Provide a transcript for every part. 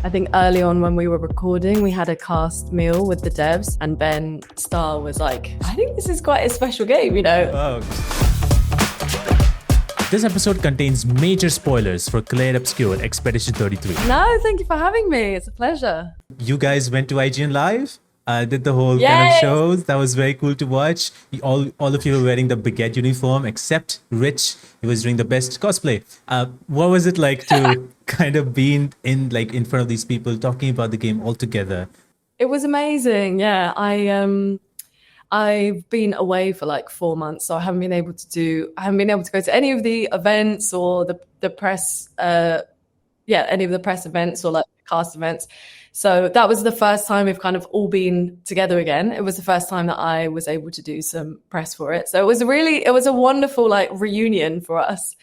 I think early on when we were recording, we had a cast meal with the devs, and Ben Starr was like, I think this is quite a special game, you know? Oh. This episode contains major spoilers for Clair Obscur Expedition 33. No, thank you for having me. It's a pleasure. You guys went to IGN Live? Did the whole kind of shows. That was very cool to watch. All of you were wearing the baguette uniform, except Rich. He was doing the best cosplay. What was it like to kind of be in front of these people talking about the game all together? It was amazing. Yeah, I've been away for like 4 months, so I haven't been able to go to any of the events or the press. Any of the press events or like cast events. So that was the first time we've kind of all been together again. It was the first time that I was able to do some press for it. So it was a wonderful like reunion for us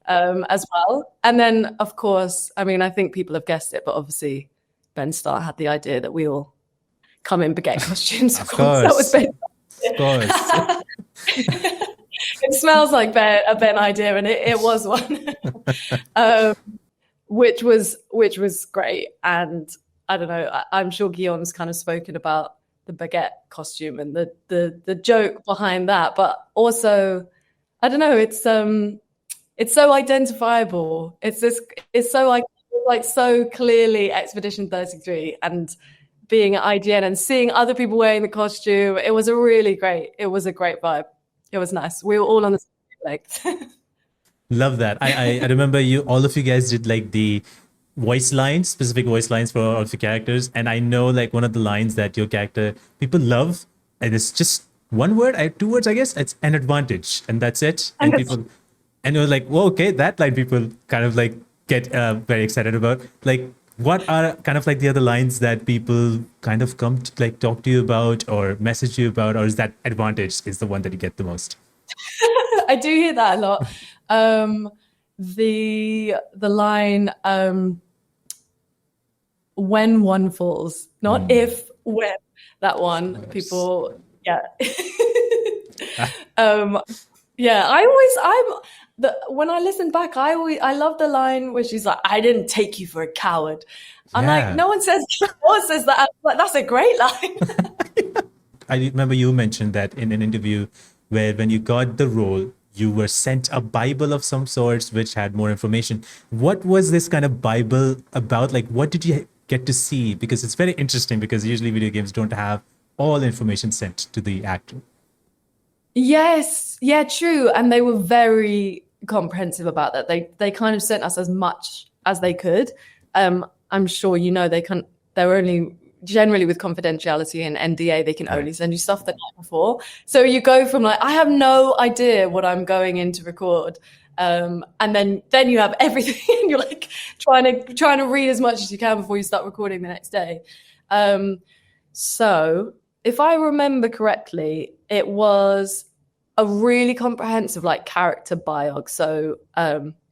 as well. And then, of course, I mean, I think people have guessed it, but obviously Ben Starr had the idea that we all come in baguette costumes. Of course. That was Ben. Of course. It smells like a Ben idea, and it was one. Which was great. And I don't know, I'm sure Guillaume's kind of spoken about the baguette costume and the joke behind that, but also, I don't know, it's so identifiable. It's so like so clearly Expedition 33, and being at IGN and seeing other people wearing the costume, it was a great vibe. It was nice. We were all on the same length. Love that. I remember all of you guys did like the specific voice lines for all of your characters. And I know like one of the lines that your character people love, and it's just one word, 2 words, I guess. It's an advantage. And that's it. And it was like, whoa, okay, that line people kind of like get very excited about. Like, what are kind of like the other lines that people kind of come to like talk to you about or message you about, or is that advantage is the one that you get the most? I do hear that a lot. The line, when one falls, not if, when, that one. Nice. People, yeah. When I listen back, I love the line where she's like, I didn't take you for a coward. I'm like, no one says that. I'm like, that's a great line. I remember you mentioned that in an interview where when you got the role, you were sent a Bible of some sorts, which had more information. What was this kind of Bible about? Like, what did you get to see? Because it's very interesting, because usually video games don't have all information sent to the actor. Yes. Yeah, true. And they were very comprehensive about that. They kind of sent us as much as they could. I'm sure, you know, they're only generally with confidentiality and NDA, they can only send you stuff the night before. So you go from like, I have no idea what I'm going in to record. And then you have everything and you're like trying to read as much as you can before you start recording the next day. So if I remember correctly, it was a really comprehensive like character biog. So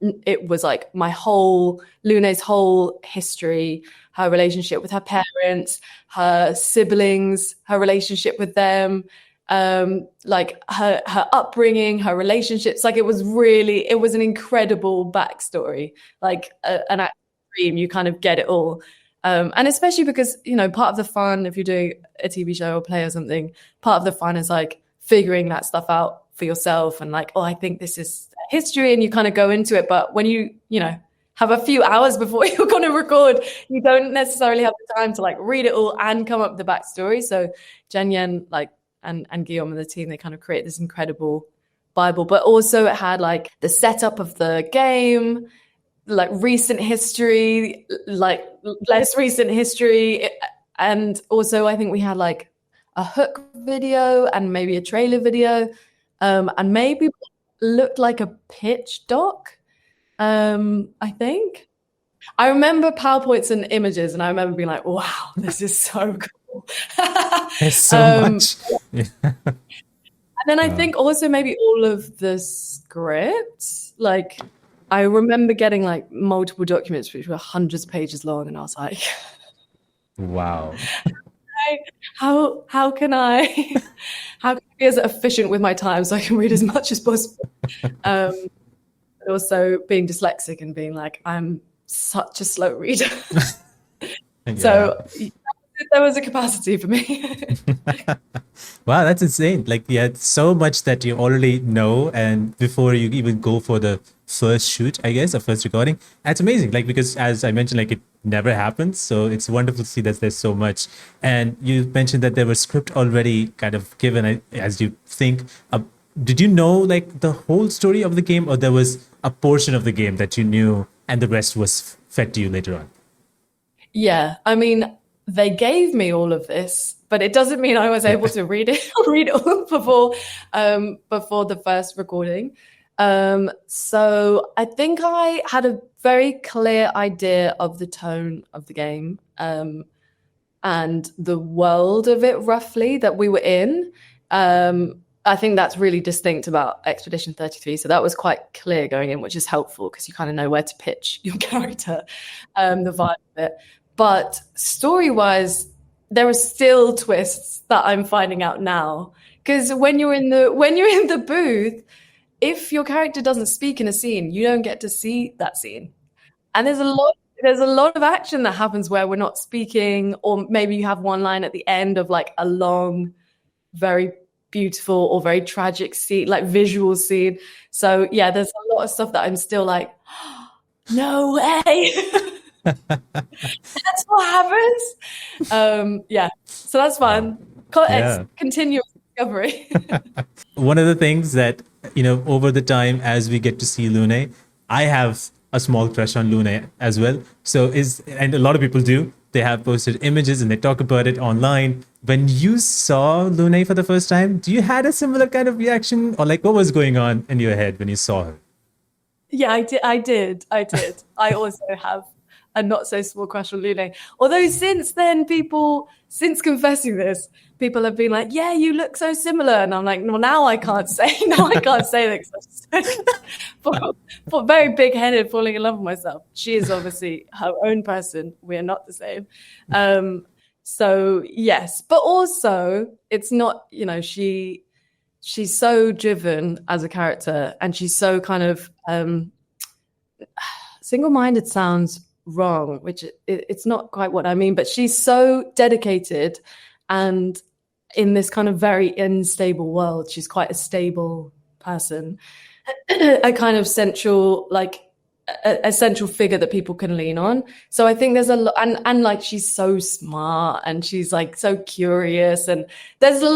it was like Lune's whole history, her relationship with her parents, her siblings, her relationship with them, like her upbringing, her relationships. Like it was an incredible backstory, like an actor's dream. You kind of get it all. And especially because, you know, part of the fun, if you're doing a TV show or play or something, part of the fun is like figuring that stuff out for yourself and like, oh, I think this is history, and you kind of go into it. But when you know, have a few hours before you're going to record, you don't necessarily have the time to like read it all and come up with the backstory. So Jen Yen, like, and Guillaume and the team, they kind of create this incredible Bible, but also it had like the setup of the game, like recent history, like less recent history. And also I think we had like a hook video and maybe a trailer video, and maybe looked like a pitch doc. I think I remember PowerPoints and images, and I remember being like, wow, this is so cool. There's so much. And then I think also maybe all of the scripts, like I remember getting like multiple documents which were hundreds of pages long, and I was like, wow. How can I be as efficient with my time so I can read as much as possible? But also being dyslexic and being like, I'm such a slow reader. So there was a capacity for me. Wow, that's insane. Like, yeah, so much that you already know, and before you even go for the first shoot, I guess, or first recording, that's amazing. Like, because as I mentioned, like, it never happens. So it's wonderful to see that there's so much. And you mentioned that there was script already kind of given as you think. Did you know, like, the whole story of the game, or there was a portion of the game that you knew and the rest was fed to you later on? Yeah, I mean, they gave me all of this, but it doesn't mean I was able to read it all before the first recording. So I think I had a very clear idea of the tone of the game, and the world of it roughly that we were in. I think that's really distinct about Expedition 33. So that was quite clear going in, which is helpful because you kind of know where to pitch your character, the vibe of it. But story-wise, there are still twists that I'm finding out now. Because when you're in the booth, if your character doesn't speak in a scene, you don't get to see that scene. And there's a lot of action that happens where we're not speaking, or maybe you have one line at the end of like a long, very beautiful or very tragic scene, like visual scene. So yeah, there's a lot of stuff that I'm still like, oh, no way. That's what happens. Yeah, so that's fun. Continuous discovery. One of the things that, over the time as we get to see Lune, I have a small crush on Lune as well. And a lot of people do. They have posted images and they talk about it online. When you saw Lune for the first time, do you had a similar kind of reaction, or like what was going on in your head when you saw her? Yeah, I did. I also have a not so small crush on Lune. Although since then, since confessing this, people have been like, yeah, you look so similar. And I'm like, well, now I can't say that. For very big-headed, falling in love with myself. She is obviously her own person. We are not the same. So yes, but also it's not, she's so driven as a character, and she's so kind of single-minded sounds wrong, which it's not quite what I mean, but she's so dedicated, and in this kind of very unstable world, she's quite a stable person, a kind of central, like a central figure that people can lean on. So I think there's a lot, and like she's so smart, and she's like so curious, and there's a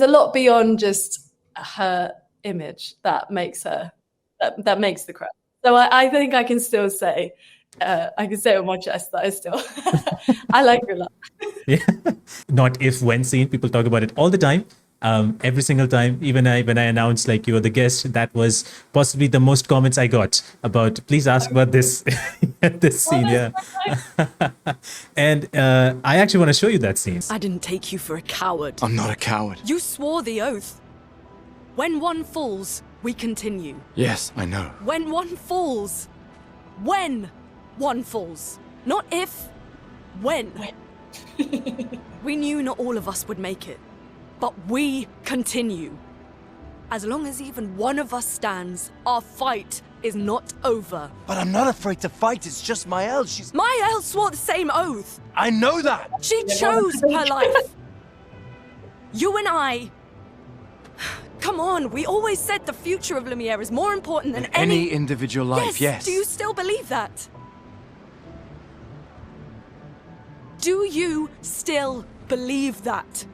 lot beyond just her image that makes her that makes the crowd. So I think I can still say, I can say it with my chest that I still I like her a lot. Yeah. Not if when scene, people talk about it all the time. Every single time, even when I announced like you were the guest, that was possibly the most comments I got about, please ask about this this scene. Yeah. And I actually want to show you that scene. I didn't take you for a coward. I'm not a coward. You swore the oath. When one falls, we continue. Yes, I know. When one falls. When one falls. Not if. When. We knew not all of us would make it. But we continue. As long as even one of us stands, our fight is not over. But I'm not afraid to fight, it's just Maëlle, she's... Maëlle swore the same oath. I know that! She chose her life. You and I... Come on, we always said the future of Lumiere is more important than any individual life, yes. Do you still believe that? Do you still believe that?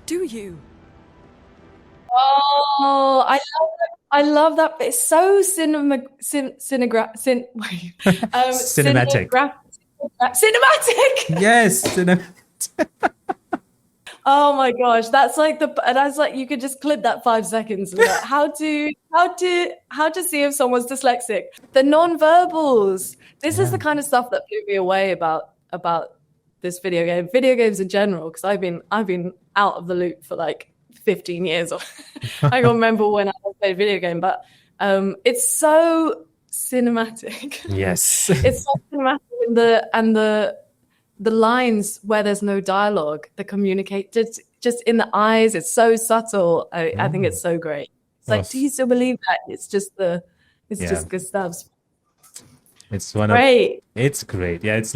Do you? Oh, I love that. It's so cinematic. Cinematic. Yes. Oh my gosh, that's like you could just clip that 5 seconds. Of that. How to see if someone's dyslexic? The non-verbals. This is the kind of stuff that blew me away about this video games in general, because I've been out of the loop for like 15 years. Or I can't remember when I played a video game, but it's so cinematic. Yes. It's so cinematic, and the lines where there's no dialogue, the communicate just in the eyes, it's so subtle. I think it's so great. It's like, do you still believe that? It's just just Gustave's It's one Great. it's great. Yeah, it's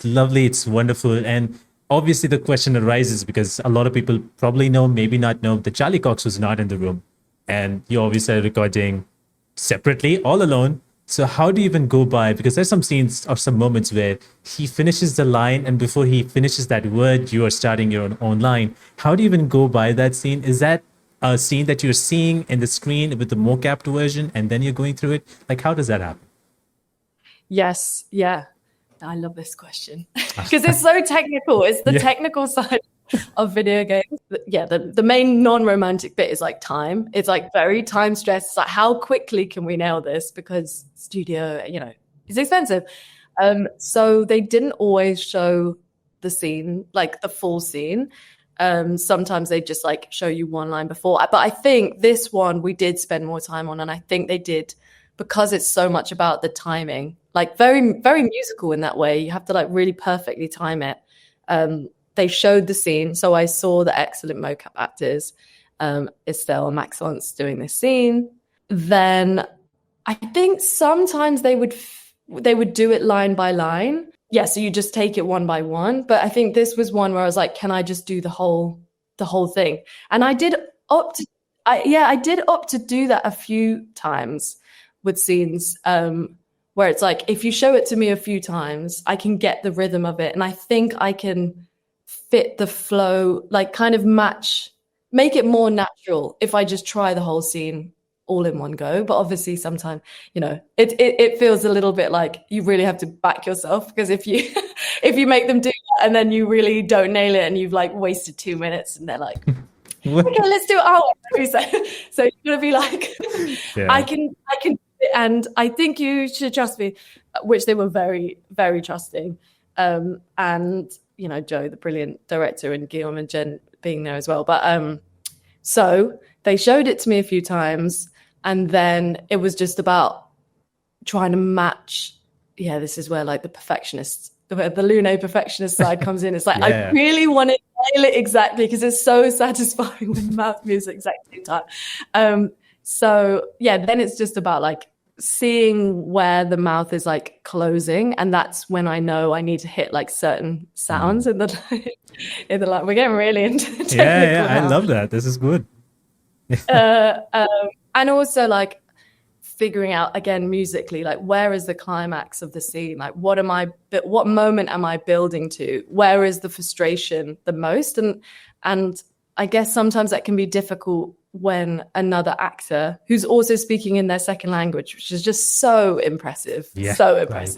lovely, it's wonderful. And obviously the question arises because a lot of people probably know, maybe not know, that Charlie Cox was not in the room. And you obviously are recording separately, all alone. So how do you even go by? Because there's some scenes or some moments where he finishes the line, and before he finishes that word, you are starting your own line. How do you even go by that scene? Is that a scene that you're seeing in the screen with the mocapped version, and then you're going through it? Like, how does that happen? Yes. Yeah. I love this question because it's so technical. It's the technical side of video games. Yeah, the main non-romantic bit is like time. It's like very time stressed. It's like, how quickly can we nail this? Because studio, is expensive. So they didn't always show the scene, like the full scene. Sometimes they just like show you one line before. But I think this one we did spend more time on, and I think they did because it's so much about the timing, like very, very musical in that way. You have to like really perfectly time it. They showed the scene. So I saw the excellent mocap actors, Estelle and Maxence doing this scene. Then I think sometimes they would do it line by line. Yeah, so you just take it one by one. But I think this was one where I was like, can I just do the whole thing? And I did opt to do that a few times with scenes where it's like, if you show it to me a few times, I can get the rhythm of it. And I think I can fit the flow, like kind of make it more natural if I just try the whole scene all in one go. But obviously sometimes, it feels a little bit like you really have to back yourself, because if you if you make them do that and then you really don't nail it and you've like wasted 2 minutes and they're like, okay, let's do it our way. So you're gonna be like, I can, and I think you should trust me, which they were very, very trusting. And Joe, the brilliant director, and Guillaume and Jen being there as well. But so they showed it to me a few times, and then it was just about trying to match. Yeah, this is where like the Lune perfectionist side comes in. It's like, I really want to nail it exactly, because it's so satisfying when mouth moves at the exact same time. So yeah, then it's just about like seeing where the mouth is like closing, and that's when I know I need to hit like certain sounds in the line. We're getting really into technical I love that. This is good. And also like figuring out again musically, like where is the climax of the scene? Like what moment am I building to? Where is the frustration the most? And I guess sometimes that can be difficult when another actor who's also speaking in their second language, which is just so impressive, right.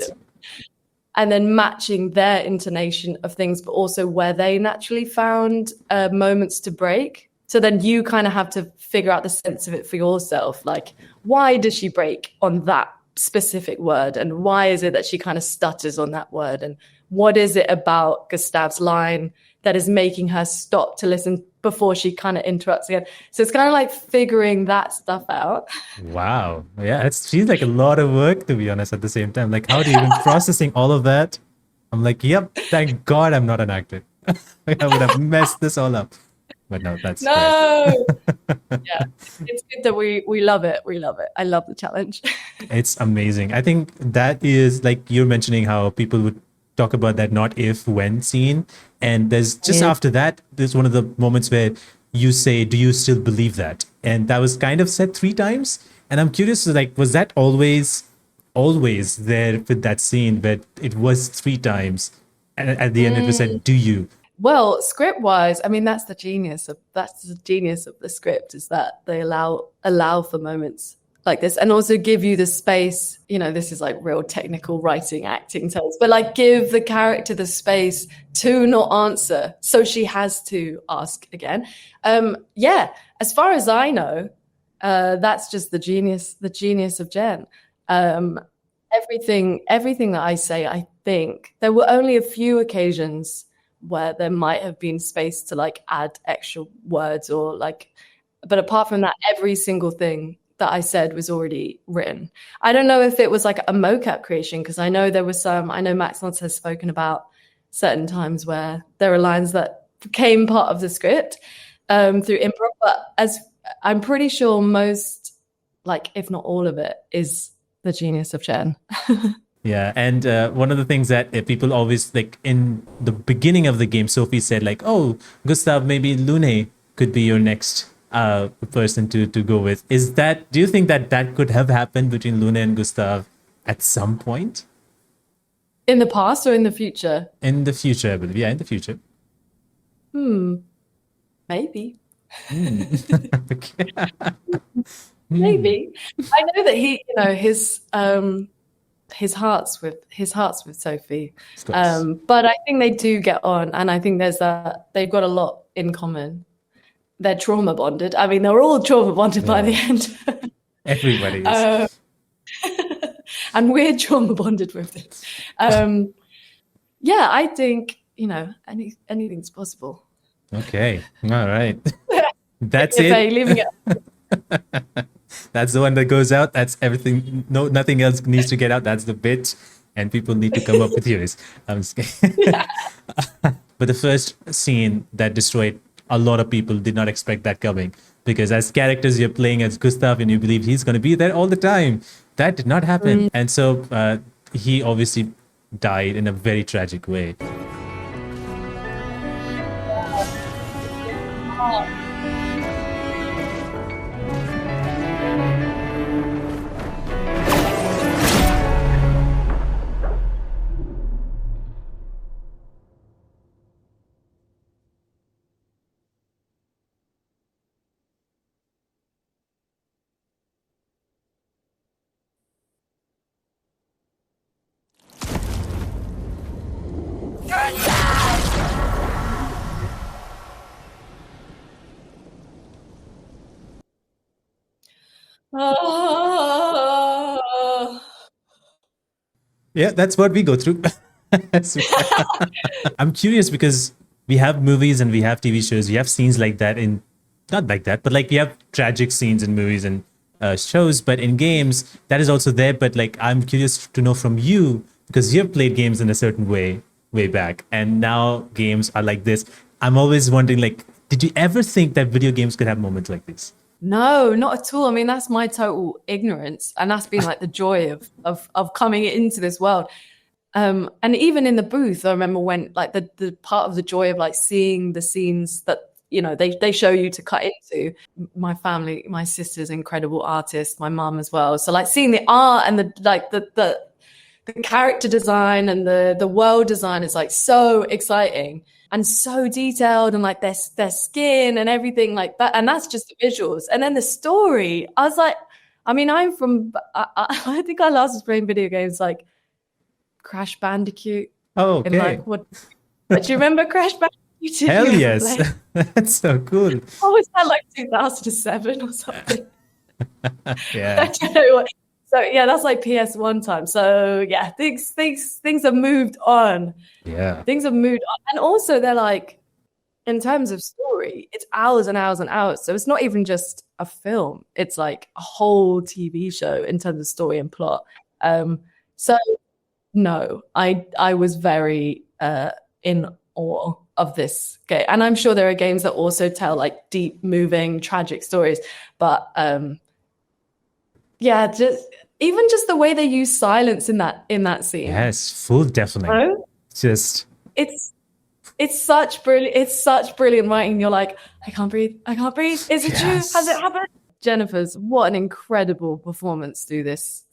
And then matching their intonation of things, but also where they naturally found moments to break. So then you kind of have to figure out the sense of it for yourself. Like, why does she break on that specific word? And why is it that she kind of stutters on that word? And what is it about Gustave's line that is making her stop to listen before she kind of interrupts again? So it's kind of like figuring that stuff out. Wow. Yeah, it seems like a lot of work, to be honest, at the same time. Like, how do you even processing all of that? I'm like, yep, thank God I'm not an actor. I would have messed this all up. But no, that's great. Yeah, it's good that we love it. We love it. I love the challenge. It's amazing. I think that is, like you're mentioning, how people would talk about that not if, when scene. And there's just after that, there's one of the moments where you say, do you still believe that? And that was kind of said 3 times. And I'm curious, like, was that always there with that scene, where it was 3 times? And at the end, it was said, do you? Well, script-wise, I mean, that's the genius of the script, is that they allow for moments like this, and also give you the space. This is like real technical writing, acting terms, but like give the character the space to not answer, so she has to ask again. As far as I know, that's just the genius of Jen. Everything that I say, I think there were only a few occasions where there might have been space to like add extra words or like, but apart from that, every single thing that I said was already written. I don't know if it was like a mocap creation, because I know Maxence has spoken about certain times where there are lines that became part of the script through improv, but as I'm pretty sure most, like if not all of it, is the genius of Jen. Yeah, and one of the things that people always like in the beginning of the game, Sophie said like, "Oh, Gustav, maybe Lune could be your next person to go with." Is that? Do you think that that could have happened between Lune and Gustav at some point In the past or in the future? in the future? I believe, yeah, in the future. Maybe. Okay. Maybe. I know that he, his heart's with Sophie. Of course. But I think they do get on, and I think they've got a lot in common. They're trauma bonded. I mean, they're all trauma bonded by the end. Everybody is. And we're trauma bonded with it. Yeah, I think, anything's possible. Okay. All right. That's If it. they leaving it. That's the one that goes out. That's everything. No, nothing else needs to get out. That's the bit, and people need to come up with yours. I'm just kidding. But the first scene that destroyed a lot of people did not expect that coming, because as characters you're playing as Gustav and you believe he's going to be there all the time. That did not happen, and so he obviously died in a very tragic way. Yeah, that's what we go through. I'm curious because we have movies and we have TV shows. We have scenes like that in, not like that, but like we have tragic scenes in movies and shows. But in games, that is also there. But like, I'm curious to know from you, because you've played games in a certain way back, and now games are like this. I'm always wondering, like, did you ever think that video games could have moments like this? No, not at all. I mean, that's my total ignorance, and that's been like the joy of coming into this world. And even in the booth, I remember when like the part of the joy of like seeing the scenes that they show you to cut into. My family, my sister's an incredible artist, my mum as well. So like seeing the art and the character design and the world design is like so exciting and so detailed, and like their skin and everything like that. And that's just the visuals. And then the story, I was like, I mean, I think I last was playing video games like Crash Bandicoot. Oh, okay. And like, what? Do you remember Crash Bandicoot? Hell yes. That's so cool. What was that, like 2007 or something? Yeah. I don't know what. So yeah, that's like PS1 time. So yeah, things have moved on. Yeah. Things have moved on. And also they're like, in terms of story, it's hours and hours and hours. So it's not even just a film. It's like a whole TV show in terms of story and plot. So no, I was very in awe of this game. And I'm sure there are games that also tell like deep, moving, tragic stories. But yeah, just the way they use silence in that scene. Yes, full deafening. Oh? Just it's such brilliant writing. You're like, I can't breathe. Is it true? Has it happened? Jennifer's, what an incredible performance through this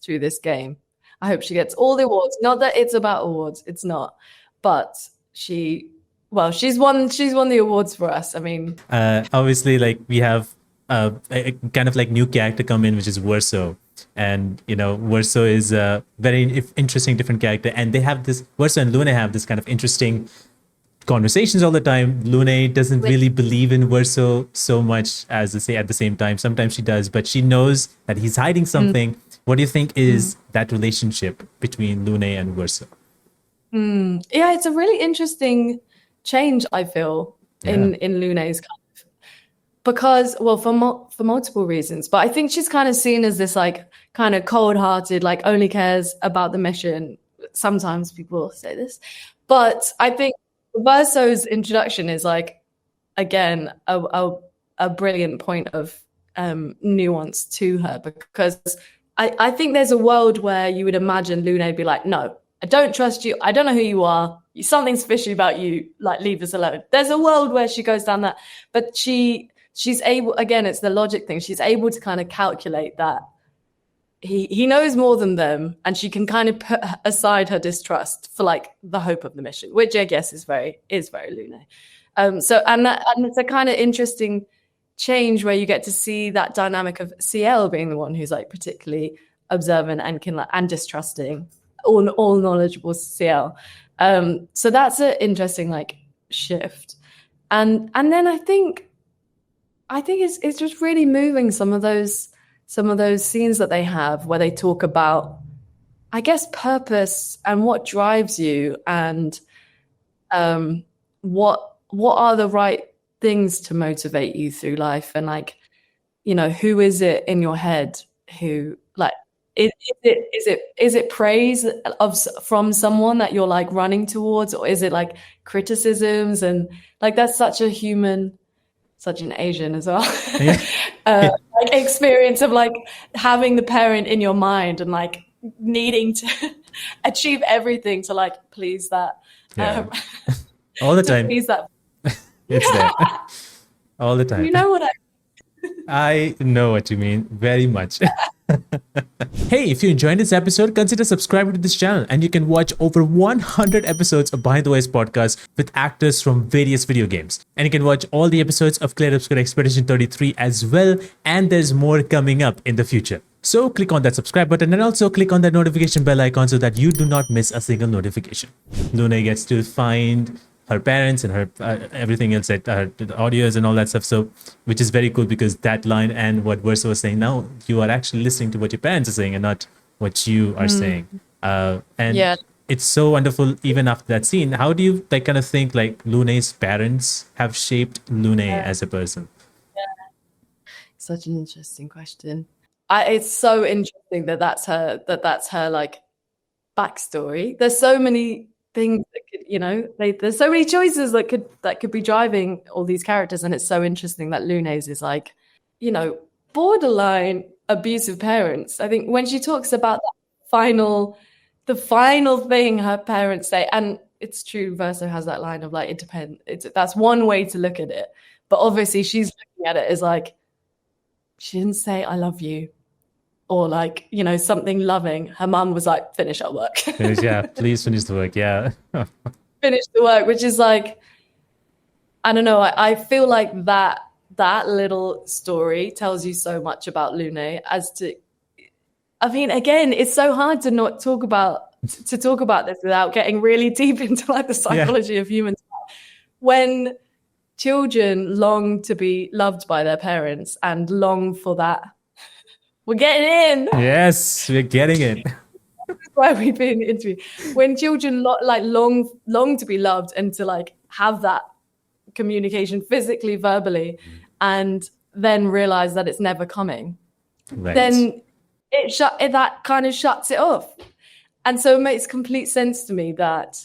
game. I hope she gets all the awards. Not that it's about awards, it's not. But she's won the awards for us. I mean, obviously, like we have a kind of like new character come in, which is Verso. And Verso is a very interesting different character, and they have this, Verso and Lune have this kind of interesting conversations all the time. Lune doesn't really believe in Verso so much as they say at the same time. Sometimes she does, but she knows that he's hiding something. What do you think is that relationship between Lune and Verso? Yeah, it's a really interesting change, I feel, in Lune's kind of, because, well, for multiple reasons, but I think she's kind of seen as this like kind of cold-hearted, like only cares about the mission. Sometimes people say this, but I think Verso's introduction is like, again, a brilliant point of nuance to her, because I think there's a world where you would imagine Lune would be like, no, I don't trust you. I don't know who you are. Something's fishy about you. Like, leave us alone. There's a world where she goes down that, but she's able, again, it's the logic thing. She's able to kind of calculate that he knows more than them, and she can kind of put aside her distrust for like the hope of the mission, which I guess is very Lune. And it's a kind of interesting change where you get to see that dynamic of Sciel being the one who's like particularly observant and distrusting, all knowledgeable Sciel. So that's an interesting like shift, and then I think it's just really moving some of those scenes that they have where they talk about, I guess, purpose and what drives you, and what are the right things to motivate you through life, and like, you know, who is it in your head who like is it praise from someone that you're like running towards, or is it like criticisms? And like that's such an Asian as well. Yeah. Like experience of like having the parent in your mind and like needing to achieve everything to like please that. Yeah. All the time. Please that. It's there. All the time. You know what I know what you mean very much. Hey, if you enjoyed this episode, consider subscribing to this channel, and you can watch over 100 episodes of Behind the Voice podcast with actors from various video games. And you can watch all the episodes of Clair Obscur Expedition 33 as well, and there's more coming up in the future. So click on that subscribe button, and also click on that notification bell icon so that you do not miss a single notification. Lune gets to find her parents and her everything else, that the audios and all that stuff, so which is very cool, because that line and what Verso was saying, now you are actually listening to what your parents are saying and not what you are saying, and Yeah. it's so wonderful. Even after that scene, how do you like kind of think like Lune's parents have shaped Lune as a person? Such an interesting question. It's so interesting that's her like backstory. There's so many things that could, you know, there's so many choices that could be driving all these characters, and it's so interesting that Lune's is like, you know, borderline abusive parents. I think when she talks about the final thing her parents say, and it's true, Verso has that line of like, it depends. That's one way to look at it, but obviously she's looking at it as like, she didn't say I love you, or like, you know, something loving. Her mum was like, finish our work. Yeah, please finish the work. Yeah. Finish the work, which is like, I don't know. I feel like that little story tells you so much about Lune. As to, I mean, again, it's so hard to not talk about this without getting really deep into like the psychology of humans. When children long to be loved by their parents and long for that, we're getting in. Yes, we're getting it. That's why we've been interviewed. When children long to be loved and to like have that communication physically, verbally, and then realize that it's never coming, Right. then that kind of shuts it off. And so it makes complete sense to me that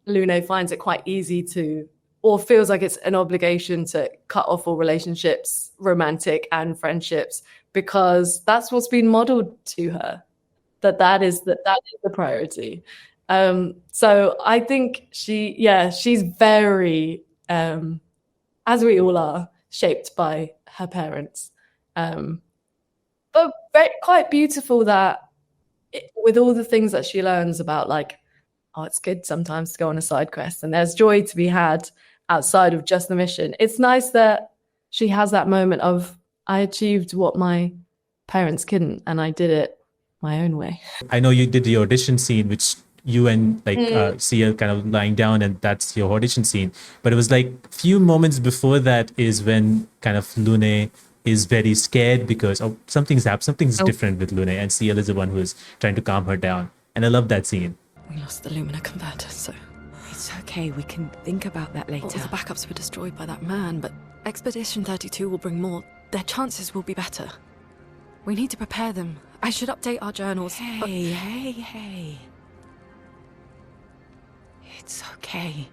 Lune finds it quite easy to, or feels like it's an obligation to cut off all relationships, romantic and friendships, because that's what's been modeled to her, that is the priority. So I think she's very, as we all are, shaped by her parents. But quite beautiful that with all the things that she learns about, like, oh, it's good sometimes to go on a side quest and there's joy to be had outside of just the mission. It's nice that she has that moment of, I achieved what my parents couldn't, and I did it my own way. I know you did the audition scene, which you and like Sciel kind of lying down, and that's your audition scene. But it was like a few moments before that is when kind of Lune is very scared because something's happened, something's different with Lune, and Sciel is the one who is trying to calm her down. And I love that scene. We lost the Lumina converter, so It's okay, we can think about that later. all the backups were destroyed by that man, but Expedition 32 will bring more. Their chances will be better. We need to prepare them. I should update our journals. but- Hey. It's okay.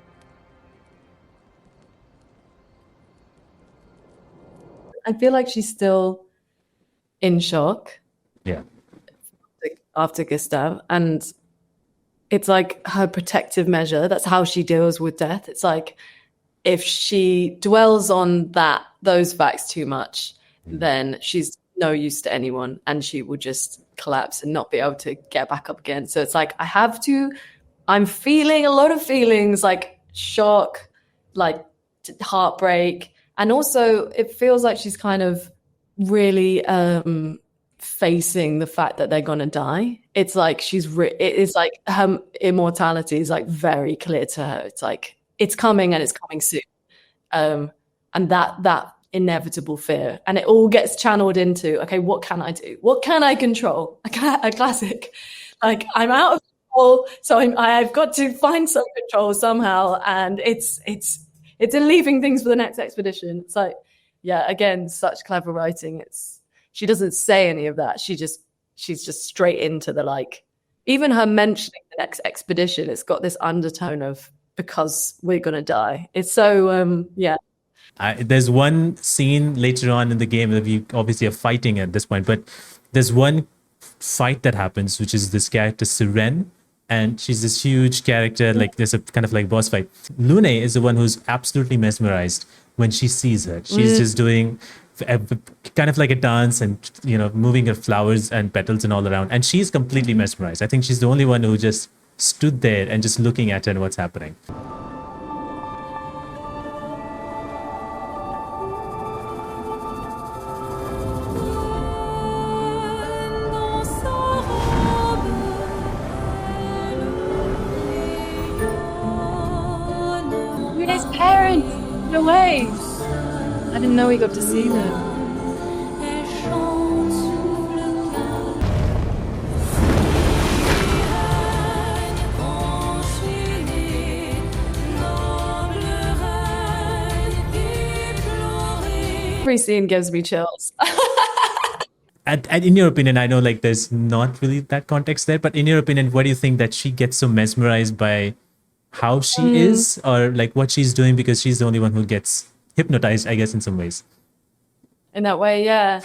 I feel like she's still in shock Yeah. after Gustave, and it's like her protective measure. That's how she deals with death. It's like if she dwells on those facts too much, then she's no use to anyone, and she will just collapse and not be able to get back up again. So it's like I'm feeling a lot of feelings, like shock, like heartbreak, and also it feels like she's kind of really facing the fact that they're gonna die. It's like it's like her immortality is like very clear to her. It's like it's coming and it's coming soon, and that inevitable fear, and it all gets channeled into, okay, what can I do? What can I control? A classic, like I'm out of control, so I've got to find some control somehow, and it's in leaving things for the next expedition. It's like, yeah, again, such clever writing. She doesn't say any of that. She's just straight into the, like, even her mentioning the next expedition, it's got this undertone of, because we're going to die. It's so, yeah. There's one scene later on in the game that we obviously are fighting at this point, but there's one fight that happens, which is this character Sirene, and she's this huge character, like there's a kind of like boss fight. Lune is the one who's absolutely mesmerized when she sees her. She's just doing kind of like a dance and, you know, moving her flowers and petals and all around, and she's completely mesmerized. I think she's the only one who just stood there and just looking at her and what's happening. Lune's parents! No way! I didn't know we got to see them. Every scene gives me chills. And in your opinion, I know like there's not really that context there, but in your opinion, what do you think that she gets so mesmerized by how she is, or like what she's doing, because she's the only one who gets hypnotized, I guess, in some ways? In that way, yeah.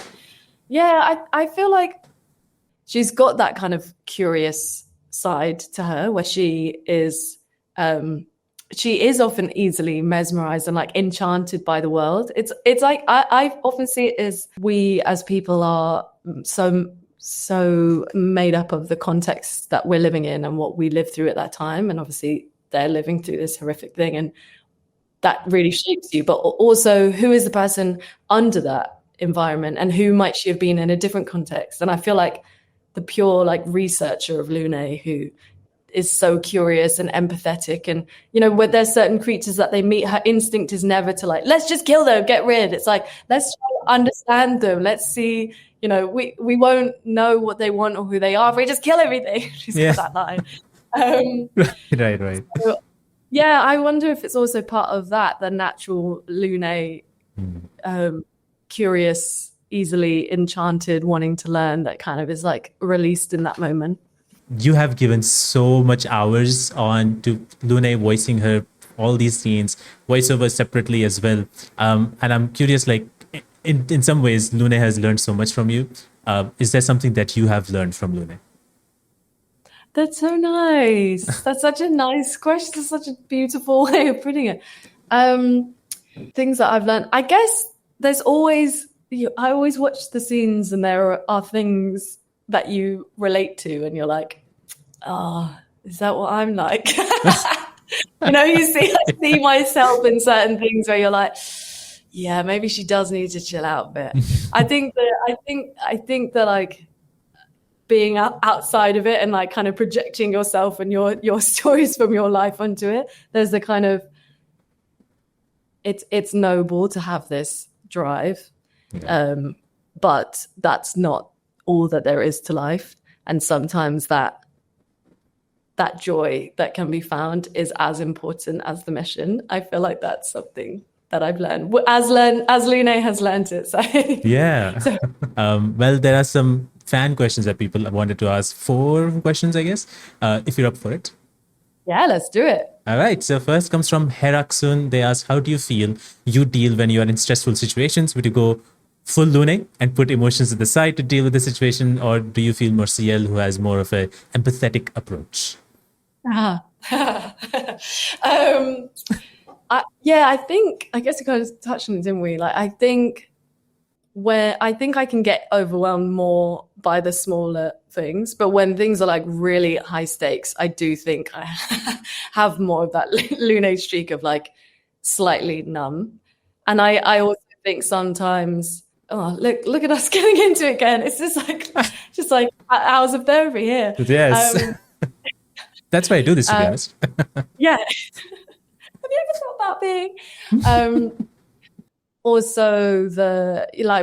Yeah, I feel like she's got that kind of curious side to her where she is often easily mesmerized and like enchanted by the world. It's like I often see it as we as people are so made up of the context that we're living in and what we lived through at that time. And obviously they're living through this horrific thing, and that really shapes you. But also, who is the person under that environment, and who might she have been in a different context? And I feel like the pure like researcher of Lune, who is so curious and empathetic, and you know, where there's certain creatures that they meet, her instinct is never to like, let's just kill them, get rid. It's like, let's try to understand them, let's see, you know, we won't know what they want or who they are if we just kill everything. She's got that line. Right. So, yeah, I wonder if it's also part of that, the natural Lune, curious, easily enchanted, wanting to learn, that kind of is like released in that moment. You have given so much hours on to Lune voicing her, all these scenes, voiceover separately as well. And I'm curious, like in some ways, Lune has learned so much from you. Is there something that you have learned from Lune? That's so nice. That's such a nice question. That's such a beautiful way of putting it. Things that I've learned, I guess there's always, I always watch the scenes and there are things that you relate to and you're like, oh, is that what I'm like? You know, I see myself in certain things where you're like, yeah, maybe she does need to chill out a bit. I think that like being outside of it and like kind of projecting yourself and your stories from your life onto it, there's a kind of, it's noble to have this drive. But that's not all that there is to life. And sometimes that joy that can be found is as important as the mission. I feel like that's something that I've learned as Lune has learned it. So yeah. Well, there are some fan questions that people wanted to ask. 4 questions, I guess, if you're up for it. Yeah, let's do it. All right. So first comes from Heraksun. They ask, how do you feel you deal when you are in stressful situations? Would you go full Lune and put emotions to the side to deal with the situation, or do you feel more Sciel, who has more of a empathetic approach? I guess we kind of touched on it, didn't we? Like, I think I can get overwhelmed more by the smaller things, but when things are like really high stakes, I do think I have more of that Lune streak of like slightly numb. And I also think sometimes, look at us getting into it again. It's just like hours of therapy here. Yes. That's why I do this, to be honest. Yeah. Have you ever thought about being? Also,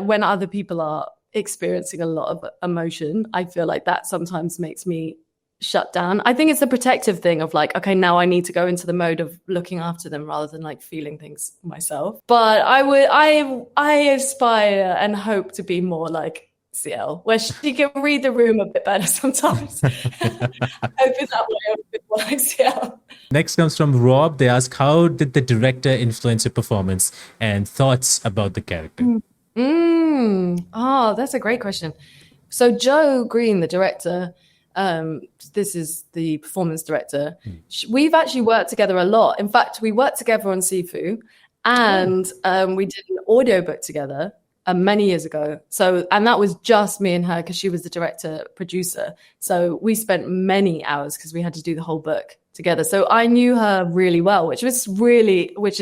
when other people are experiencing a lot of emotion, I feel like that sometimes makes me shut down. I think it's a protective thing of like, okay, now I need to go into the mode of looking after them rather than like feeling things myself. But I aspire and hope to be more like Sciel, where she can read the room a bit better sometimes. I hope in that way I'm a bit more like Sciel. Next comes from Rob. They ask, how did the director influence your performance and thoughts about the character? Oh, that's a great question. So Joe Green, the director, this is the performance director. We've actually worked together a lot. In fact, we worked together on Sifu, and we did an audiobook together many years ago. And that was just me and her because she was the director producer. So we spent many hours because we had to do the whole book together. So I knew her really well, which is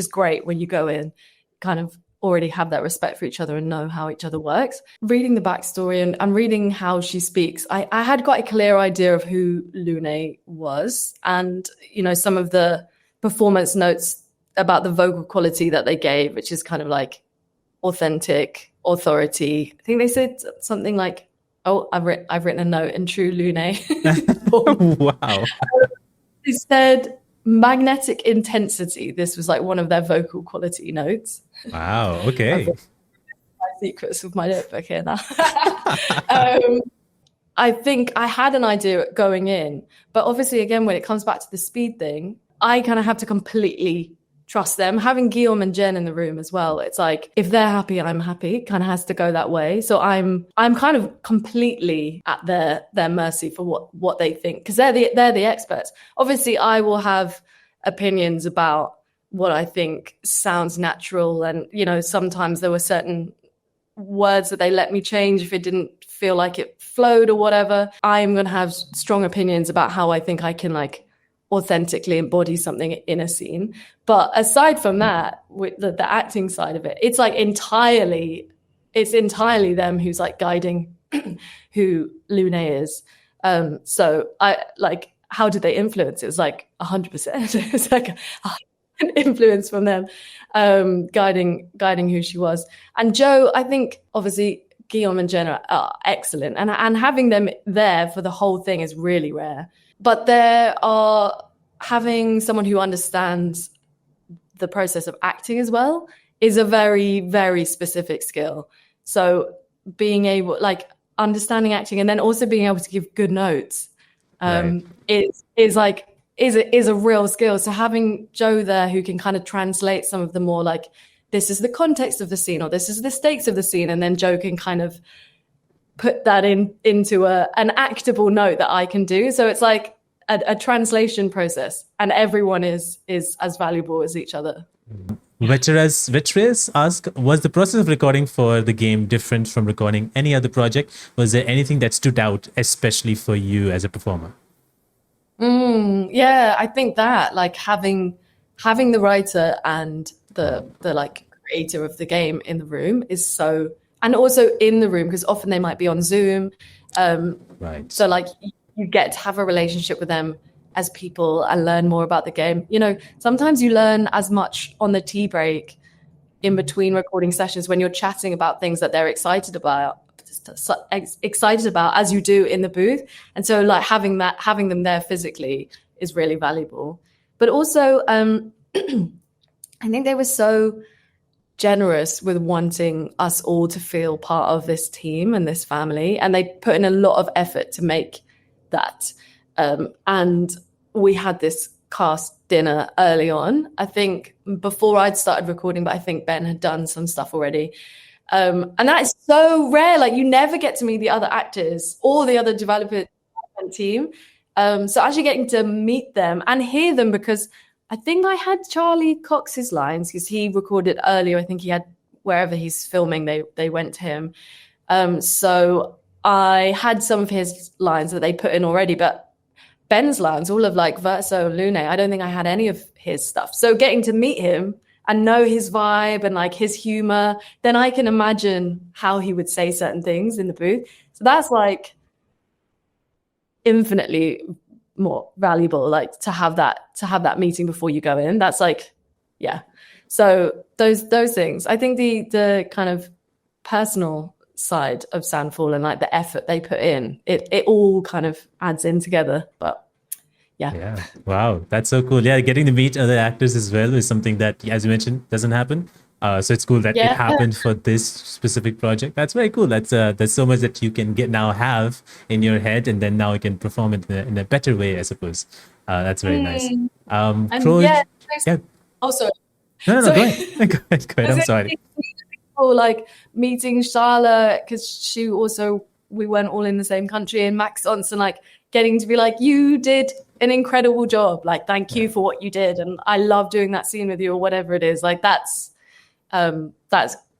great when you go in, kind of already have that respect for each other and know how each other works. Reading the backstory and reading how she speaks, I had quite a clear idea of who Lune was, and some of the performance notes about the vocal quality that they gave, which is kind of like authentic authority. I think they said something like, I've written a note in true Lune. Wow. They said magnetic intensity. This was like one of their vocal quality notes. Wow. Okay. My secrets of my notebook here now. I think I had an idea going in, but obviously, again, when it comes back to the speed thing, I kind of have to completely trust them. Having Guillaume and Jen in the room as well, it's like, if they're happy, I'm happy. It kind of has to go that way. So I'm kind of completely at their mercy for what they think, because they're the experts. Obviously, I will have opinions about what I think sounds natural, and sometimes there were certain words that they let me change if it didn't feel like it flowed or whatever. I'm going to have strong opinions about how I think I can like authentically embody something in a scene. But aside from that, with the acting side of it, it's like entirely them who's like guiding who Lune is. So I like, how did they influence? It was like 100%. It's like an influence from them, guiding who she was. And Joe, I think obviously Guillaume and Jen are excellent, and having them there for the whole thing is really rare. But having someone who understands the process of acting as well is a very, very specific skill. So being able, like, understanding acting and then also being able to give good notes is a real skill. So having Joe there who can kind of translate some of the more like, this is the context of the scene, or this is the stakes of the scene, and then Joe can kind of put that into an actable note that I can do. So it's like a translation process, and everyone is as valuable as each other. Vitreous asked, was the process of recording for the game different from recording any other project? Was there anything that stood out, especially for you as a performer? Yeah, I think that like having the writer and the like creator of the game in the room is so, and also in the room, because often they might be on Zoom. Right. So like you get to have a relationship with them as people and learn more about the game. Sometimes you learn as much on the tea break in between recording sessions when you're chatting about things that they're excited about as you do in the booth. And so like having them there physically is really valuable. But also I think they were so generous with wanting us all to feel part of this team and this family, and they put in a lot of effort to make that. And we had this cast dinner early on, I think before I'd started recording, but I think Ben had done some stuff already. And that is so rare. Like, you never get to meet the other actors or the other development team. So actually getting to meet them and hear them, because I think I had Charlie Cox's lines because he recorded earlier. I think he had wherever he's filming, they went to him. So I had some of his lines that they put in already, but Ben's lines, all of like Verso and Lune, I don't think I had any of his stuff. So getting to meet him and know his vibe and like his humor, then I can imagine how he would say certain things in the booth. So that's like infinitely more valuable, like to have that meeting before you go in. That's like, yeah. So those things. I think the kind of personal side of Sandfall and like the effort they put in, it all kind of adds in together. But yeah. Wow, that's so cool. Yeah, getting to meet other actors as well is something that, as you mentioned, doesn't happen. So it's cool that it happened for this specific project. That's very cool. That's there's so much that you can have in your head, and then now you can perform it in a better way, I suppose. That's very nice. Oh, sorry. No, go ahead. Go ahead. I'm sorry. Like meeting Charlotte, because we weren't all in the same country, and Maxence, and like getting to be like, you did an incredible job. Like, thank you for what you did, and I love doing that scene with you, or whatever it is. Like that's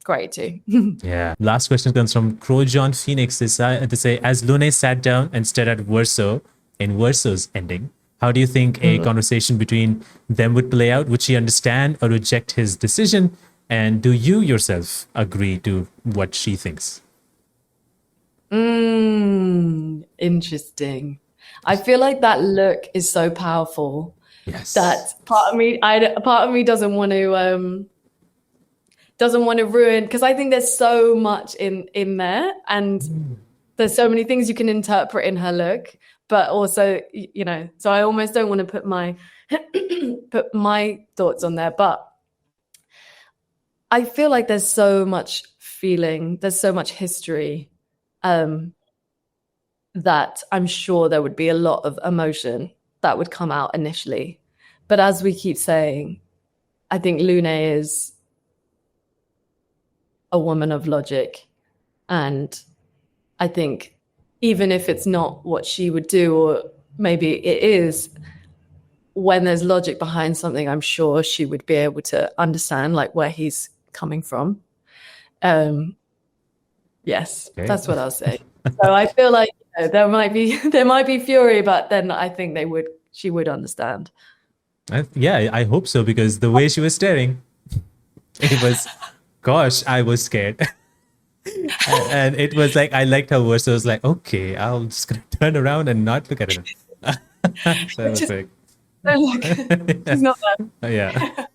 great too. Yeah. Last question comes from Crow John Phoenix. They say, as Lune sat down and stared at Verso in Verso's ending, how do you think a conversation between them would play out? Would she understand or reject his decision? And do you yourself agree to what she thinks? Interesting. I feel like that look is so powerful. Yes. That part of me doesn't want to ruin, because I think there's so much in there, and there's so many things you can interpret in her look. But also, so I almost don't want to put my thoughts on there. But I feel like there's so much feeling, there's so much history, that I'm sure there would be a lot of emotion that would come out initially. But as we keep saying, I think Lune is a woman of logic. And I think even if it's not what she would do, or maybe it is, when there's logic behind something, I'm sure she would be able to understand like where he's coming from. Yes, okay. That's what I'll say. So I feel like there might be fury, but then I think she would understand. I hope so, because the way she was staring, it was, gosh, I was scared. And it was like, I liked how Verso was like, okay, I'm just gonna turn around and not look at him. So I was like, she's not that.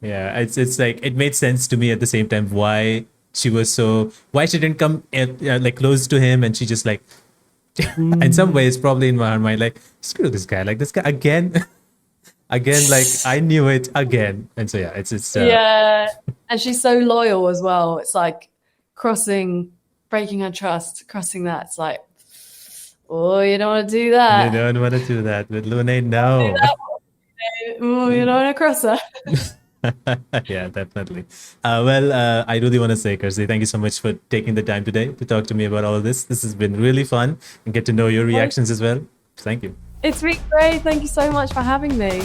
Yeah. It's like, it made sense to me at the same time why she didn't come like close to him, and she just like, in some ways, probably in my mind, like, screw this guy, like this guy again. Again, like I knew it again. And so it's and she's so loyal as well. It's like breaking her trust, crossing that. It's like, oh, you don't want to do that. You don't want to do that with Lune, no. Oh, you don't want to cross her. Yeah, definitely. I really want to say, Kirsty, thank you so much for taking the time today to talk to me about all of this. This has been really fun, and get to know your reactions as well. Thank you. It's been great. Thank you so much for having me.